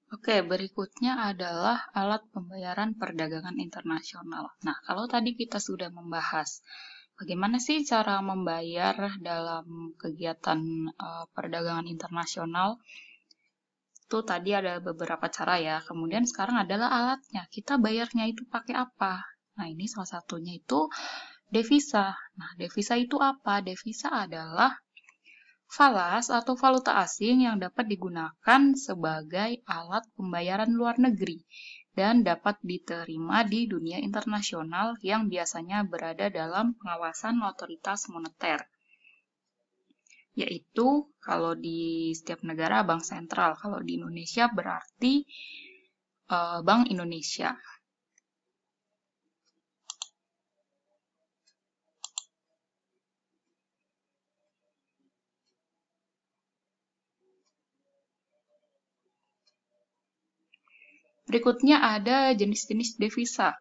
Oke, berikutnya adalah alat pembayaran perdagangan internasional. Nah, kalau tadi kita sudah membahas bagaimana sih cara membayar dalam kegiatan perdagangan internasional, itu tadi ada beberapa cara ya. Kemudian sekarang adalah alatnya. Kita bayarnya itu pakai apa? Nah, ini salah satunya itu devisa. Nah, devisa itu apa? Devisa adalah falas atau valuta asing yang dapat digunakan sebagai alat pembayaran luar negeri dan dapat diterima di dunia internasional yang biasanya berada dalam pengawasan otoritas moneter. Yaitu kalau di setiap negara bank sentral, kalau di Indonesia berarti Bank Indonesia. Berikutnya ada jenis-jenis devisa.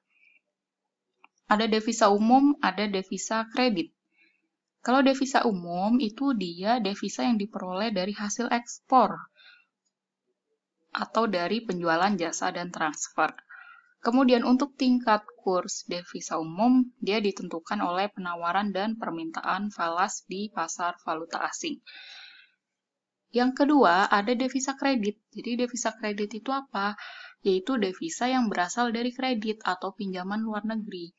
Ada devisa umum, ada devisa kredit. Kalau devisa umum itu dia devisa yang diperoleh dari hasil ekspor atau dari penjualan jasa dan transfer. Kemudian untuk tingkat kurs devisa umum, dia ditentukan oleh penawaran dan permintaan falas di pasar valuta asing. Yang kedua, ada devisa kredit. Jadi devisa kredit itu apa? Yaitu devisa yang berasal dari kredit atau pinjaman luar negeri.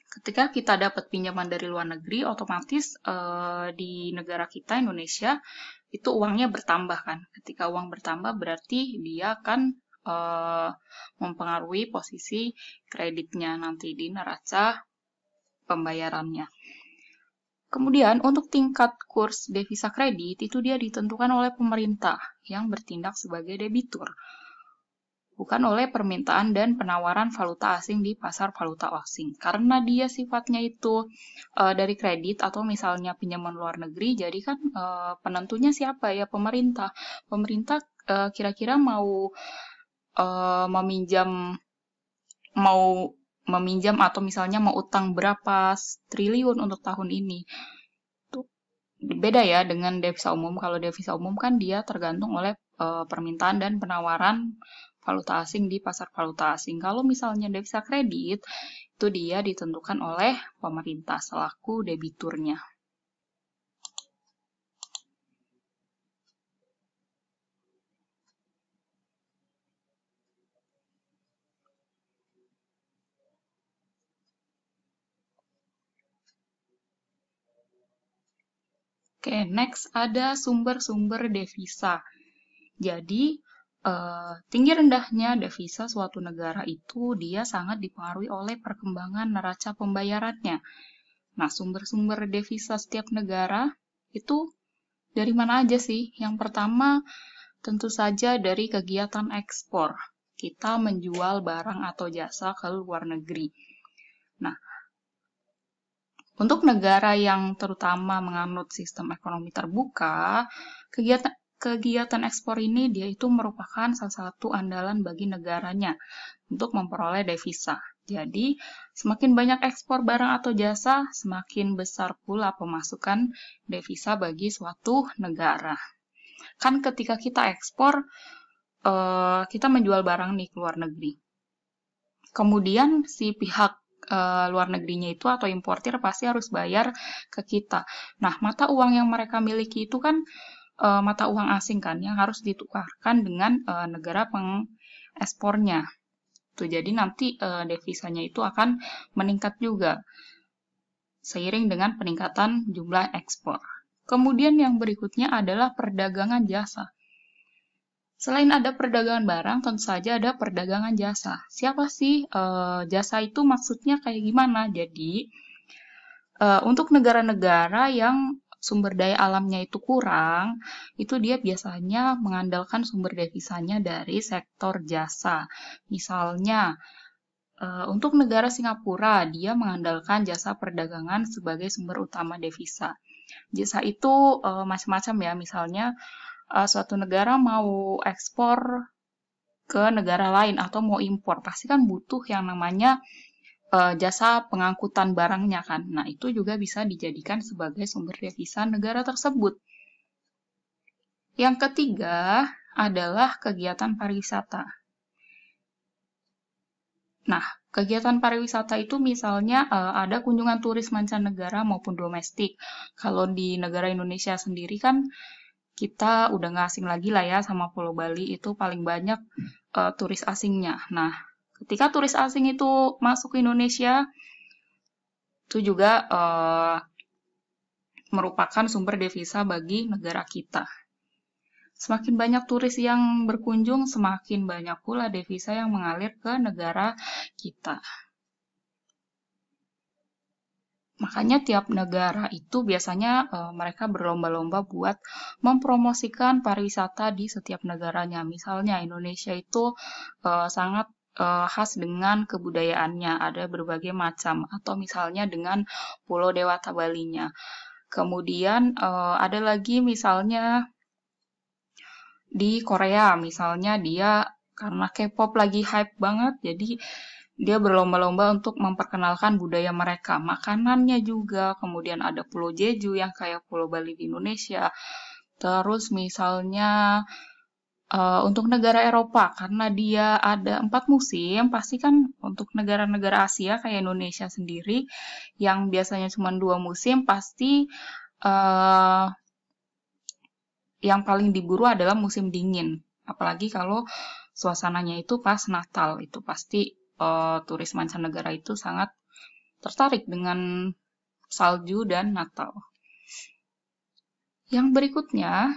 Ketika kita dapat pinjaman dari luar negeri, otomatis di negara kita, Indonesia, itu uangnya bertambah kan. Ketika uang bertambah berarti dia akan mempengaruhi posisi kreditnya nanti di neraca pembayarannya. Kemudian untuk tingkat kurs devisa kredit itu dia ditentukan oleh pemerintah yang bertindak sebagai debitur, bukan oleh permintaan dan penawaran valuta asing di pasar valuta asing. Karena dia sifatnya itu dari kredit atau misalnya pinjaman luar negeri, jadi kan penentunya siapa ya? Pemerintah. Pemerintah kira-kira mau meminjam atau misalnya mau utang berapa triliun untuk tahun ini. Itu beda ya dengan devisa umum. Kalau devisa umum kan dia tergantung oleh permintaan dan penawaran valuta asing di pasar valuta asing. Kalau misalnya devisa kredit, itu dia ditentukan oleh pemerintah selaku debiturnya. Oke, next ada sumber-sumber devisa. Jadi, tinggi rendahnya devisa suatu negara itu dia sangat dipengaruhi oleh perkembangan neraca pembayarannya. Nah, sumber-sumber devisa setiap negara itu dari mana aja sih? Yang pertama, tentu saja dari kegiatan ekspor. Kita menjual barang atau jasa ke luar negeri. Nah, untuk negara yang terutama menganut sistem ekonomi terbuka, kegiatan ekspor ini dia itu merupakan salah satu andalan bagi negaranya untuk memperoleh devisa. Jadi, semakin banyak ekspor barang atau jasa, semakin besar pula pemasukan devisa bagi suatu negara. Kan ketika kita ekspor, kita menjual barang nih ke luar negeri. Kemudian si pihak luar negerinya itu atau importir pasti harus bayar ke kita. Nah, mata uang yang mereka miliki itu kan mata uang asing kan yang harus ditukarkan dengan negara pengekspornya. Tuh, jadi nanti devisanya itu akan meningkat juga seiring dengan peningkatan jumlah ekspor. Kemudian yang berikutnya adalah perdagangan jasa. Selain ada perdagangan barang, tentu saja ada perdagangan jasa. Siapa sih jasa itu maksudnya kayak gimana? Jadi, untuk negara-negara yang sumber daya alamnya itu kurang, itu dia biasanya mengandalkan sumber devisanya dari sektor jasa. Misalnya, untuk negara Singapura, dia mengandalkan jasa perdagangan sebagai sumber utama devisa. Jasa itu macam-macam ya, misalnya suatu negara mau ekspor ke negara lain atau mau impor, pasti kan butuh yang namanya jasa pengangkutan barangnya kan. Nah, itu juga bisa dijadikan sebagai sumber devisa negara tersebut. Yang ketiga adalah kegiatan pariwisata. Nah, kegiatan pariwisata itu misalnya ada kunjungan turis mancanegara maupun domestik. Kalau di negara Indonesia sendiri kan kita udah nggak asing lagi lah ya sama Pulau Bali, itu paling banyak turis asingnya. Nah, ketika turis asing itu masuk ke Indonesia, itu juga merupakan sumber devisa bagi negara kita. Semakin banyak turis yang berkunjung, semakin banyak pula devisa yang mengalir ke negara kita. Makanya tiap negara itu biasanya mereka berlomba-lomba buat mempromosikan pariwisata di setiap negaranya. Misalnya Indonesia itu sangat khas dengan kebudayaannya, ada berbagai macam. Atau misalnya dengan Pulau Dewata Balinya. Kemudian ada lagi misalnya di Korea, misalnya dia karena K-pop lagi hype banget, jadi dia berlomba-lomba untuk memperkenalkan budaya mereka, makanannya juga. Kemudian ada Pulau Jeju yang kayak Pulau Bali di Indonesia. Terus misalnya untuk negara Eropa, karena dia ada 4 musim, pasti kan untuk negara-negara Asia kayak Indonesia sendiri, yang biasanya cuma 2 musim, pasti yang paling diburu adalah musim dingin. Apalagi kalau suasananya itu pas Natal, itu pasti turis mancanegara itu sangat tertarik dengan salju dan Natal. Yang berikutnya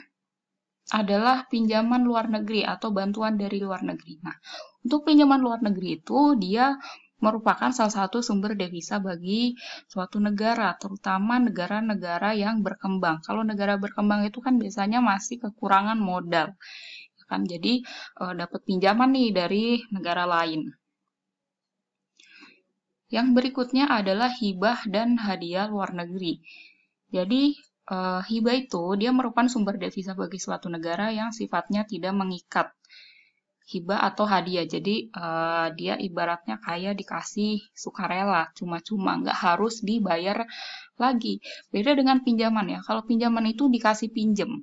adalah pinjaman luar negeri atau bantuan dari luar negeri. Nah, untuk pinjaman luar negeri itu dia merupakan salah satu sumber devisa bagi suatu negara, terutama negara-negara yang berkembang. Kalau negara berkembang itu kan biasanya masih kekurangan modal, kan? Jadi dapat pinjaman nih dari negara lain. Yang berikutnya adalah hibah dan hadiah luar negeri. Jadi hibah itu dia merupakan sumber devisa bagi suatu negara yang sifatnya tidak mengikat. Hibah atau hadiah, jadi dia ibaratnya kayak dikasih sukarela, cuma-cuma, nggak harus dibayar lagi. Beda dengan pinjaman ya, kalau pinjaman itu dikasih pinjem,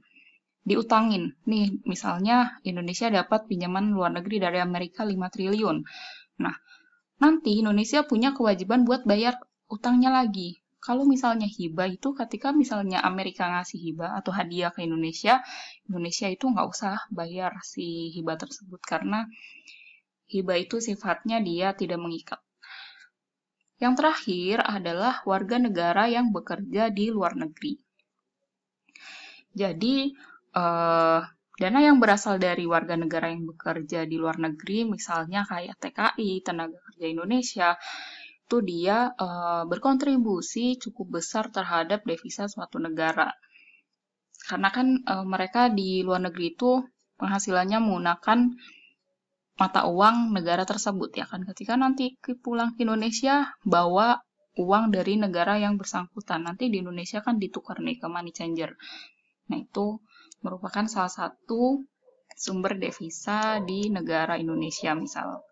diutangin. Nih, misalnya Indonesia dapat pinjaman luar negeri dari Amerika 5 triliun. Nah, nanti Indonesia punya kewajiban buat bayar utangnya lagi. Kalau misalnya hibah itu ketika misalnya Amerika ngasih hibah atau hadiah ke Indonesia, Indonesia itu nggak usah bayar si hibah tersebut karena hibah itu sifatnya dia tidak mengikat. Yang terakhir adalah warga negara yang bekerja di luar negeri. Jadi, dana yang berasal dari warga negara yang bekerja di luar negeri, misalnya kayak TKI, Tenaga Kerja Indonesia, itu dia berkontribusi cukup besar terhadap devisa suatu negara. Karena kan mereka di luar negeri itu penghasilannya menggunakan mata uang negara tersebut ya kan. Ketika nanti pulang ke Indonesia, bawa uang dari negara yang bersangkutan. Nanti di Indonesia kan ditukar nih ke money changer. Nah, itu merupakan salah satu sumber devisa di negara Indonesia misal.